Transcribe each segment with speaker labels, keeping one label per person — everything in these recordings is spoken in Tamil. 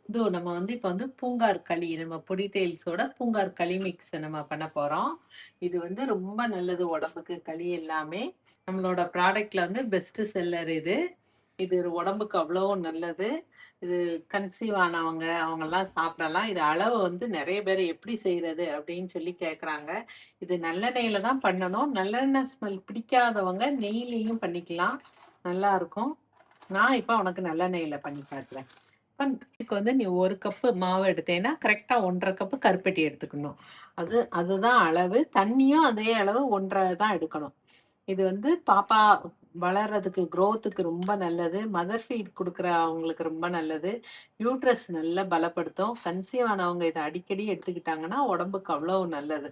Speaker 1: இது நம்ம வந்து இப்போ வந்து பூங்கார் களி, நம்ம பொடி டெயில்ஸோட பூங்கார் களி மிக்ஸ் நம்ம பண்ண போறோம். இது வந்து ரொம்ப நல்லது உடம்புக்கு களி எல்லாமே. நம்மளோட ப்ராடக்ட்ல வந்து பெஸ்ட் செல்லர் இது. இது உடம்புக்கு அவ்வளோ நல்லது. இது கன்சீவ் ஆனவங்க அவங்கெல்லாம் சாப்பிடலாம். இது அளவு வந்து நிறைய பேர் எப்படி செய்யறது அப்படின்னு சொல்லி கேட்குறாங்க. இது நல்லெண்ணெயில தான் பண்ணணும். நல்லெண்ணெய் ஸ்மெல் பிடிக்காதவங்க நெய்லேயும் பண்ணிக்கலாம், நல்லா இருக்கும். நான் இப்போ உனக்கு நல்லெண்ணெயில பண்ணி காட்டுறேன். இதுக்கு வந்து நீ 1 கப்பு மாவு எடுத்தேன்னா கரெக்டாக 1.5 கப்பு கருப்பட்டி எடுத்துக்கணும். அதுதான் அளவு. தண்ணியும் அதே அளவு 1.5 தான் எடுக்கணும். இது வந்து பாப்பா வளர்றதுக்கு க்ரோத்துக்கு ரொம்ப நல்லது. மதர் ஃபீட் கொடுக்குற அவங்களுக்கு ரொம்ப நல்லது. யூட்ரஸ் நல்லா பலப்படுத்தும். கன்சீவ் ஆனவங்க இதை அடிக்கடி எடுத்துக்கிட்டாங்கன்னா உடம்புக்கு அவ்வளோ நல்லது.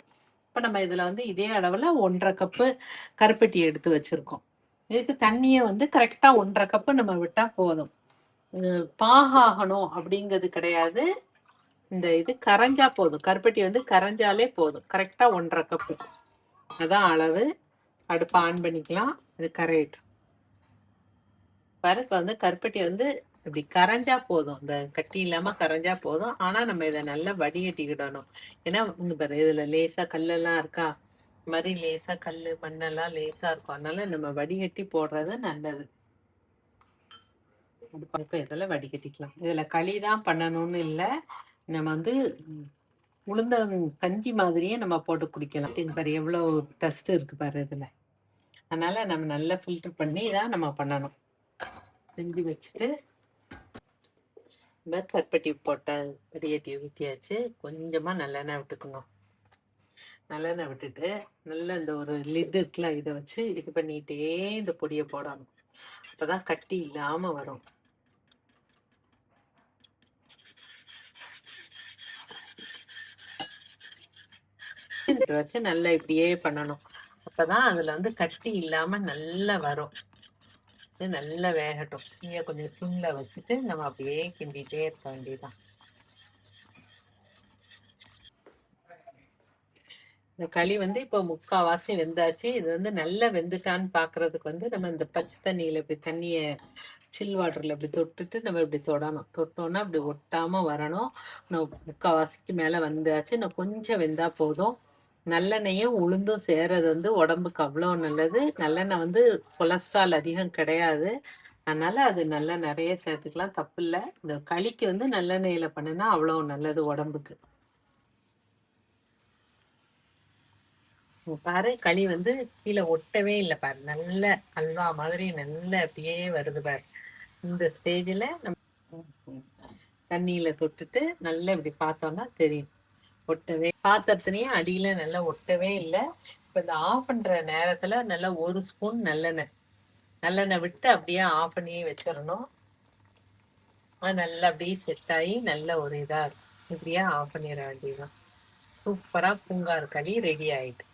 Speaker 1: இப்போ நம்ம இதில் வந்து இதே அளவில் 1.5 கப்பு கருப்பட்டி எடுத்து வச்சுருக்கோம். இதுக்கு தண்ணியை வந்து கரெக்டாக 1.5 கப்பு நம்ம விட்டால் போதும். பாகாகணும் அப்படிங்கிறது கிடையாது. இந்த இது கரைஞ்சா போதும். கருப்பட்டி வந்து கரைஞ்சாலே போதும். கரெக்டாக 1.5 கப்பு அதான் அளவு. அடுப்பை ஆன் பண்ணிக்கலாம். இது கரையட்டும். பருப்பு வந்து கருப்பட்டி வந்து இப்படி கரைஞ்சா போதும். இந்த கட்டி இல்லாமல் கரைஞ்சா போதும். ஆனால் நம்ம இதை நல்லா வடிகட்டிக்கிடணும். ஏன்னா இங்க பாரு, இதில் லேசாக கல்லெல்லாம் இருக்கா, இந்த மாதிரி லேசாக கல் மண்ணெல்லாம் லேசாக இருக்கும். அதனால நம்ம வடிகட்டி போடுறது நல்லது. இப்போ இதில் வடிகட்டிக்கலாம். இதில் களி தான் பண்ணணும்னு இல்லை. நம்ம வந்து உளுந்த கஞ்சி மாதிரியே நம்ம போட்டு குடிக்கலாம். இது பாரு எவ்வளோ டஸ்ட் இருக்கு பாரு இதில். அதனால நம்ம நல்லா ஃபில்டர் பண்ணி தான் நம்ம பண்ணணும். செஞ்சு வச்சுட்டு இந்த கருப்பட்டி போட்ட வடிகட்டி ஊற்றியாச்சு. கொஞ்சமாக நல்லெண்ணெய் விட்டுக்கணும். நல்லெண்ணெய் விட்டுட்டு நல்லா இந்த ஒரு லிட் இருக்குல்ல, இதை வச்சு இது பண்ணிகிட்டே இந்த பொடியை போடணும். அப்போ தான் கட்டி இல்லாமல் வரும். வச்சு நல்லா இப்படியே பண்ணணும். அப்பதான் அதுல வந்து கட்டி இல்லாம நல்லா வரும். இது நல்லா வேகட்டும். நீங்க கொஞ்சம் சிம்ல வச்சுட்டு நம்ம அப்படியே கிண்டிட்டே இருக்க வேண்டியதுதான். இந்த களி வந்து இப்போ 3/4 வெந்தாச்சு. இது வந்து நல்லா வெந்துட்டான்னு பாக்குறதுக்கு வந்து நம்ம இந்த பச்சை தண்ணியில இப்படி தண்ணிய சில் வாட்டர்ல இப்படி தொட்டுட்டு நம்ம இப்படி தொடணும். தொட்டோம்னா அப்படி ஒட்டாம வரணும். 3/4 மேல வந்தாச்சு. இன்னும் கொஞ்சம் வெந்தா போதும். நல்லெண்ணெயும் உளுந்தும் சேர்றது வந்து உடம்புக்கு அவ்வளோ நல்லது. நல்லெண்ணெய் வந்து கொலஸ்ட்ரால் அதிகம் கிடையாது. அதனால அது நல்லா நிறைய சேர்த்துக்கலாம், தப்பு இல்லை. இந்த களிக்கு வந்து நல்லெண்ணெயில பண்ணுனா அவ்வளோ நல்லது உடம்புக்கு. பாரு, களி வந்து கீழே ஒட்டவே இல்லை பாரு. நல்ல அல்வா மாதிரி நல்ல அப்படியே வருது பாரு. இந்த ஸ்டேஜில் நம்ம தண்ணியில தொட்டுட்டு நல்லா இப்படி பார்த்தோம்னா தெரியும். ஒட்டவே பாத்திரத்துலயும் அடியில நல்லா ஒட்டவே இல்லை. இப்போ இந்த ஆஃப் பண்ற நேரத்துல நல்லா 1 ஸ்பூன் நல்லெண்ணெய் விட்டு அப்படியே ஆஃப் பண்ணியே வச்சிடணும். அது நல்லா அப்படியே செட் ஆகி நல்ல ஒரு இதா இருக்கும். இப்படியே ஆஃப் பண்ணிட வேண்டியதுதான். சூப்பரா பூங்கார் களி ரெடி ஆயிட்டு.